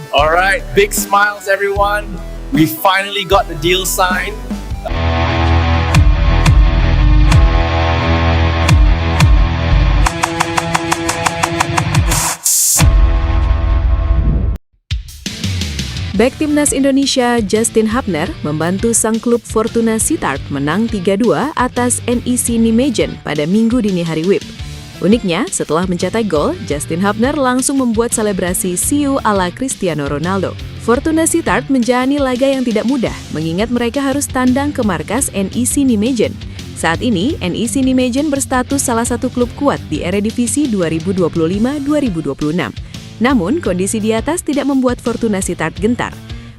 Alright, big smiles everyone. We finally got the deal signed. Bek Timnas Indonesia Justin Hubner membantu sang klub Fortuna Sittard menang 3-2 atas NEC Nijmegen pada Minggu dini hari WIB. Uniknya, setelah mencetak gol, Justin Hubner langsung membuat selebrasi siu ala Cristiano Ronaldo. Fortuna Sittard menjalani laga yang tidak mudah, mengingat mereka harus tandang ke markas NEC Nijmegen. Saat ini, NEC Nijmegen berstatus salah satu klub kuat di Eredivisie 2025-2026. Namun, kondisi di atas tidak membuat Fortuna Sittard gentar.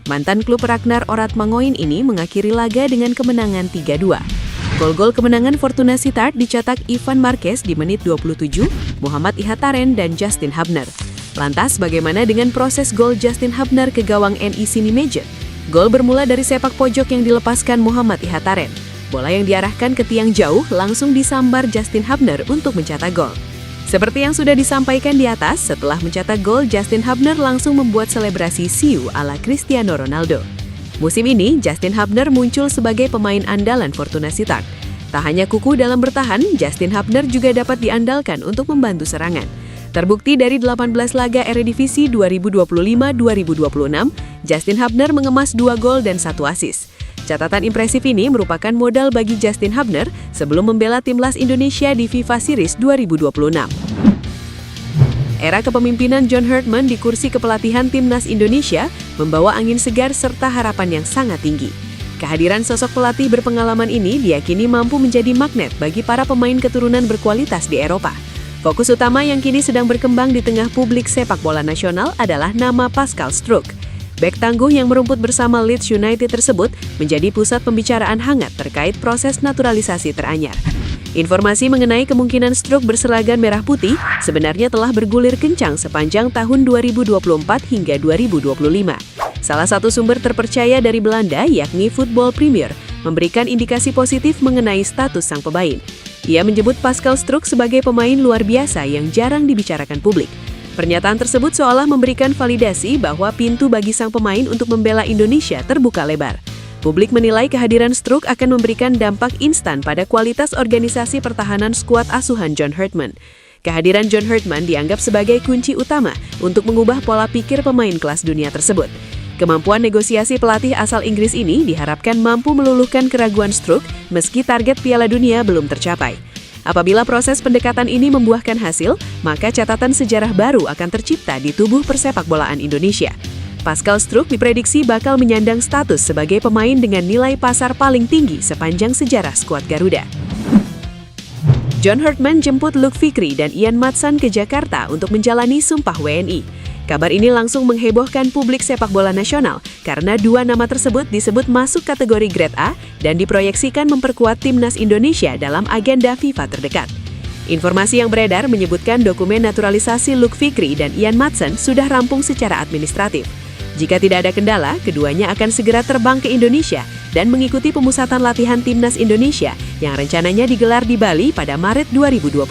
Mantan klub Ragnar Oratmangoin ini mengakhiri laga dengan kemenangan 3-2. Gol-gol kemenangan Fortuna Sittard dicetak Ivan Marquez di menit 27, Muhammad Ihataren, dan Justin Hubner. Lantas, bagaimana dengan proses gol Justin Hubner ke gawang NEC Nijmegen? Gol bermula dari sepak pojok yang dilepaskan Muhammad Ihataren. Bola yang diarahkan ke tiang jauh langsung disambar Justin Hubner untuk mencetak gol. Seperti yang sudah disampaikan di atas, setelah mencetak gol, Justin Hubner langsung membuat selebrasi siu ala Cristiano Ronaldo. Musim ini, Justin Hubner muncul sebagai pemain andalan Fortuna Sittard. Tak hanya kukuh dalam bertahan, Justin Hubner juga dapat diandalkan untuk membantu serangan. Terbukti dari 18 laga Eredivisie 2025-2026, Justin Hubner mengemas 2 gol dan 1 assist. Catatan impresif ini merupakan modal bagi Justin Hubner sebelum membela timnas Indonesia di FIFA Series 2026. Era kepemimpinan John Herdman di kursi kepelatihan timnas Indonesia membawa angin segar serta harapan yang sangat tinggi. Kehadiran sosok pelatih berpengalaman ini diyakini mampu menjadi magnet bagi para pemain keturunan berkualitas di Eropa. Fokus utama yang kini sedang berkembang di tengah publik sepak bola nasional adalah nama Pascal Struijk. Bek tangguh yang merumput bersama Leeds United tersebut menjadi pusat pembicaraan hangat terkait proses naturalisasi teranyar. Informasi mengenai kemungkinan Struijk berseragam merah putih sebenarnya telah bergulir kencang sepanjang tahun 2024 hingga 2025. Salah satu sumber terpercaya dari Belanda, yakni Football Premier, memberikan indikasi positif mengenai status sang pemain. Ia menyebut Pascal Struijk sebagai pemain luar biasa yang jarang dibicarakan publik. Pernyataan tersebut seolah memberikan validasi bahwa pintu bagi sang pemain untuk membela Indonesia terbuka lebar. Publik menilai kehadiran Struijk akan memberikan dampak instan pada kualitas organisasi pertahanan skuad asuhan John Herdman. Kehadiran John Herdman dianggap sebagai kunci utama untuk mengubah pola pikir pemain kelas dunia tersebut. Kemampuan negosiasi pelatih asal Inggris ini diharapkan mampu meluluhkan keraguan Struijk meski target Piala Dunia belum tercapai. Apabila proses pendekatan ini membuahkan hasil, maka catatan sejarah baru akan tercipta di tubuh persepakbolaan Indonesia. Pascal Struijk diprediksi bakal menyandang status sebagai pemain dengan nilai pasar paling tinggi sepanjang sejarah skuad Garuda. John Herdman jemput Luke Fikri dan Ian Maatsen ke Jakarta untuk menjalani sumpah WNI. Kabar ini langsung menghebohkan publik sepak bola nasional karena 2 nama tersebut disebut masuk kategori Grade A dan diproyeksikan memperkuat timnas Indonesia dalam agenda FIFA terdekat. Informasi yang beredar menyebutkan dokumen naturalisasi Luke Fikri dan Ian Maatsen sudah rampung secara administratif. Jika tidak ada kendala, keduanya akan segera terbang ke Indonesia dan mengikuti pemusatan latihan timnas Indonesia yang rencananya digelar di Bali pada Maret 2026.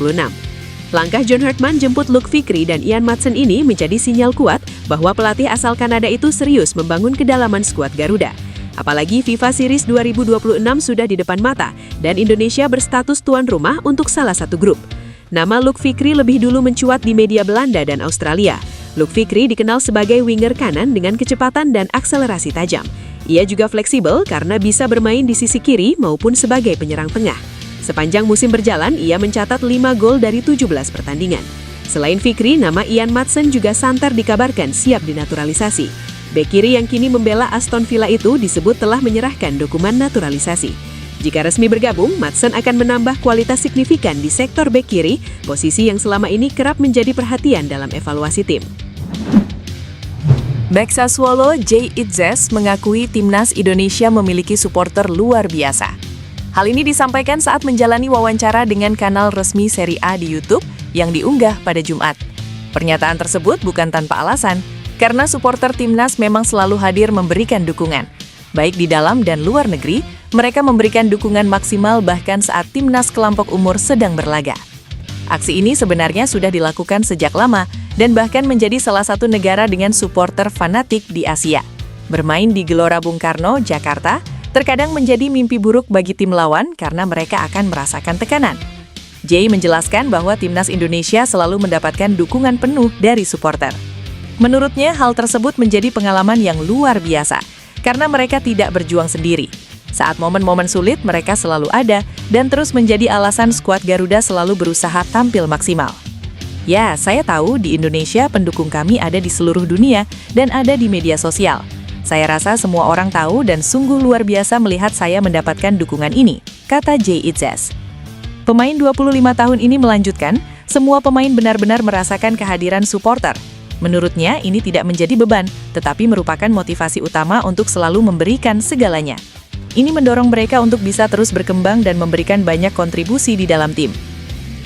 Langkah John Herdman jemput Luke Fikri dan Ian Maatsen ini menjadi sinyal kuat bahwa pelatih asal Kanada itu serius membangun kedalaman skuad Garuda. Apalagi FIFA Series 2026 sudah di depan mata dan Indonesia berstatus tuan rumah untuk salah satu grup. Nama Luke Fikri lebih dulu mencuat di media Belanda dan Australia. Luke Fikri dikenal sebagai winger kanan dengan kecepatan dan akselerasi tajam. Ia juga fleksibel karena bisa bermain di sisi kiri maupun sebagai penyerang tengah. Sepanjang musim berjalan, ia mencatat 5 gol dari 17 pertandingan. Selain Fikri, nama Ian Maatsen juga santer dikabarkan siap dinaturalisasi. Bek kiri yang kini membela Aston Villa itu disebut telah menyerahkan dokumen naturalisasi. Jika resmi bergabung, Maatsen akan menambah kualitas signifikan di sektor bek kiri, posisi yang selama ini kerap menjadi perhatian dalam evaluasi tim. Bek Sassuolo Jay Itzes mengakui timnas Indonesia memiliki supporter luar biasa. Hal ini disampaikan saat menjalani wawancara dengan kanal resmi Serie A di YouTube yang diunggah pada Jumat. Pernyataan tersebut bukan tanpa alasan, karena supporter timnas memang selalu hadir memberikan dukungan. Baik di dalam dan luar negeri, mereka memberikan dukungan maksimal bahkan saat timnas kelompok umur sedang berlaga. Aksi ini sebenarnya sudah dilakukan sejak lama dan bahkan menjadi salah satu negara dengan supporter fanatik di Asia. Bermain di Gelora Bung Karno, Jakarta, terkadang menjadi mimpi buruk bagi tim lawan karena mereka akan merasakan tekanan. Jay menjelaskan bahwa timnas Indonesia selalu mendapatkan dukungan penuh dari supporter. Menurutnya, hal tersebut menjadi pengalaman yang luar biasa karena mereka tidak berjuang sendiri. Saat momen-momen sulit, mereka selalu ada dan terus menjadi alasan skuad Garuda selalu berusaha tampil maksimal. Ya, saya tahu di Indonesia pendukung kami ada di seluruh dunia dan ada di media sosial. Saya rasa semua orang tahu dan sungguh luar biasa melihat saya mendapatkan dukungan ini, kata Jay Itzes. Pemain 25 tahun ini melanjutkan, semua pemain benar-benar merasakan kehadiran supporter. Menurutnya, ini tidak menjadi beban, tetapi merupakan motivasi utama untuk selalu memberikan segalanya. Ini mendorong mereka untuk bisa terus berkembang dan memberikan banyak kontribusi di dalam tim.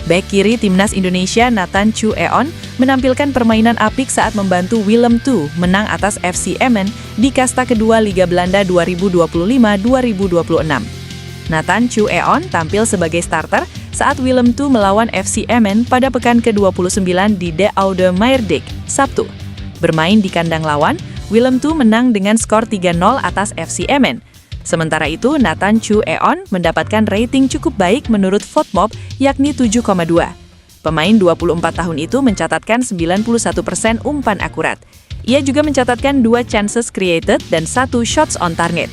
Bek kiri timnas Indonesia Nathan Chu Eon menampilkan permainan apik saat membantu Willem II menang atas FC Emmen di kasta kedua Liga Belanda 2025-2026. Nathan Chu Eon tampil sebagai starter saat Willem II melawan FC Emmen pada pekan ke-29 di De Oude Meerdijk, Sabtu. Bermain di kandang lawan, Willem II menang dengan skor 3-0 atas FC Emmen. Sementara itu, Nathan Chu Eon mendapatkan rating cukup baik menurut FOTMOB, yakni 7,2. Pemain 24 tahun itu mencatatkan 91% umpan akurat. Ia juga mencatatkan 2 chances created dan 1 shots on target.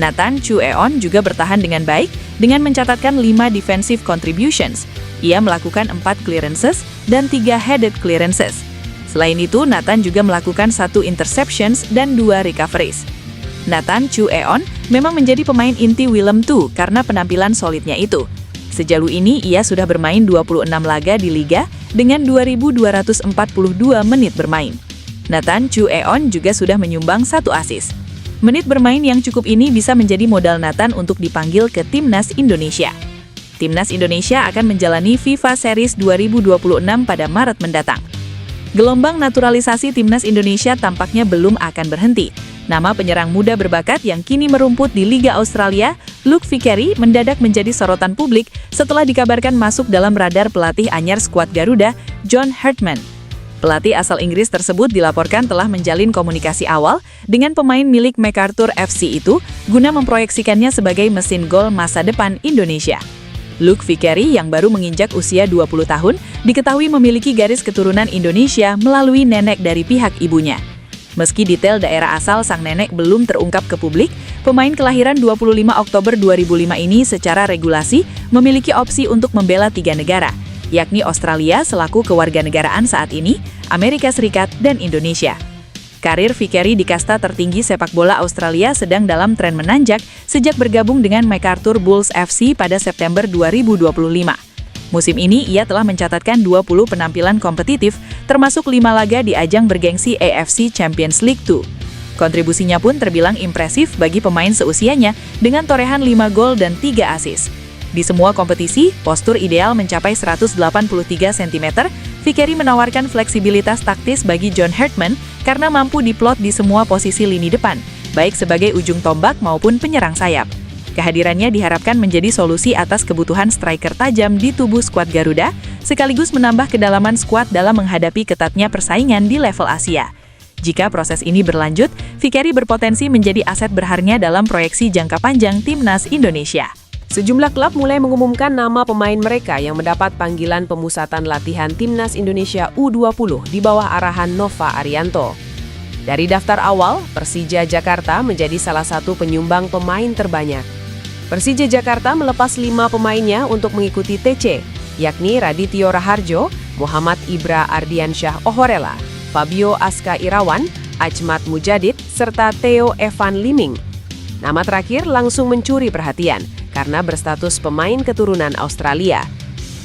Nathan Chu Eon juga bertahan dengan baik dengan mencatatkan 5 defensive contributions. Ia melakukan 4 clearances dan 3 headed clearances. Selain itu, Nathan juga melakukan 1 interceptions dan 2 recoveries. Nathan Chu Eon memang menjadi pemain inti Willem II karena penampilan solidnya itu. Sejauh ini, ia sudah bermain 26 laga di Liga dengan 2.242 menit bermain. Nathan Chu Eon juga sudah menyumbang 1 assist. Menit bermain yang cukup ini bisa menjadi modal Nathan untuk dipanggil ke Timnas Indonesia. Timnas Indonesia akan menjalani FIFA Series 2026 pada Maret mendatang. Gelombang naturalisasi Timnas Indonesia tampaknya belum akan berhenti. Nama penyerang muda berbakat yang kini merumput di Liga Australia, Luke Vickery, mendadak menjadi sorotan publik setelah dikabarkan masuk dalam radar pelatih anyar skuad Garuda, John Hartman. Pelatih asal Inggris tersebut dilaporkan telah menjalin komunikasi awal dengan pemain milik MacArthur FC itu guna memproyeksikannya sebagai mesin gol masa depan Indonesia. Luke Vickery yang baru menginjak usia 20 tahun diketahui memiliki garis keturunan Indonesia melalui nenek dari pihak ibunya. Meski detail daerah asal sang nenek belum terungkap ke publik, pemain kelahiran 25 Oktober 2005 ini secara regulasi memiliki opsi untuk membela 3 negara, yakni Australia selaku kewarganegaraan saat ini, Amerika Serikat, dan Indonesia. Karir Vickery di kasta tertinggi sepak bola Australia sedang dalam tren menanjak sejak bergabung dengan MacArthur Bulls FC pada September 2025. Musim ini, ia telah mencatatkan 20 penampilan kompetitif, termasuk 5 laga di ajang bergengsi AFC Champions League 2. Kontribusinya pun terbilang impresif bagi pemain seusianya dengan torehan 5 gol dan 3 assist. Di semua kompetisi, postur ideal mencapai 183 cm, Vickery menawarkan fleksibilitas taktis bagi John Hartman karena mampu diplot di semua posisi lini depan, baik sebagai ujung tombak maupun penyerang sayap. Kehadirannya diharapkan menjadi solusi atas kebutuhan striker tajam di tubuh skuad Garuda, sekaligus menambah kedalaman skuad dalam menghadapi ketatnya persaingan di level Asia. Jika proses ini berlanjut, Vickery berpotensi menjadi aset berharga dalam proyeksi jangka panjang Timnas Indonesia. Sejumlah klub mulai mengumumkan nama pemain mereka yang mendapat panggilan pemusatan latihan Timnas Indonesia U20 di bawah arahan Nova Arianto. Dari daftar awal, Persija Jakarta menjadi salah satu penyumbang pemain terbanyak. Persija Jakarta melepas 5 pemainnya untuk mengikuti TC, yakni Radityo Raharjo, Muhammad Ibra Ardiansyah Ohorela, Fabio Aska Irawan, Ajmat Mujadid, serta Theo Evan Liming. Nama terakhir langsung mencuri perhatian karena berstatus pemain keturunan Australia.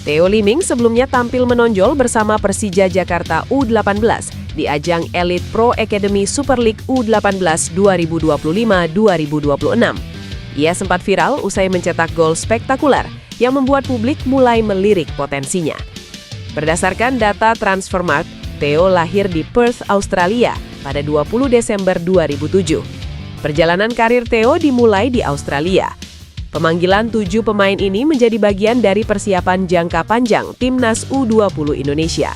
Theo Liming sebelumnya tampil menonjol bersama Persija Jakarta U18 di ajang Elite Pro Academy Super League U18 2025-2026. Ia sempat viral usai mencetak gol spektakuler yang membuat publik mulai melirik potensinya. Berdasarkan data Transfermarkt, Theo lahir di Perth, Australia pada 20 Desember 2007. Perjalanan karir Theo dimulai di Australia. Pemanggilan 7 pemain ini menjadi bagian dari persiapan jangka panjang Timnas U20 Indonesia.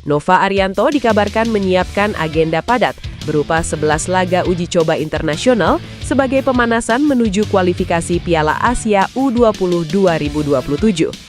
Nova Arianto dikabarkan menyiapkan agenda padat berupa 11 laga uji coba internasional sebagai pemanasan menuju kualifikasi Piala Asia U20 2027.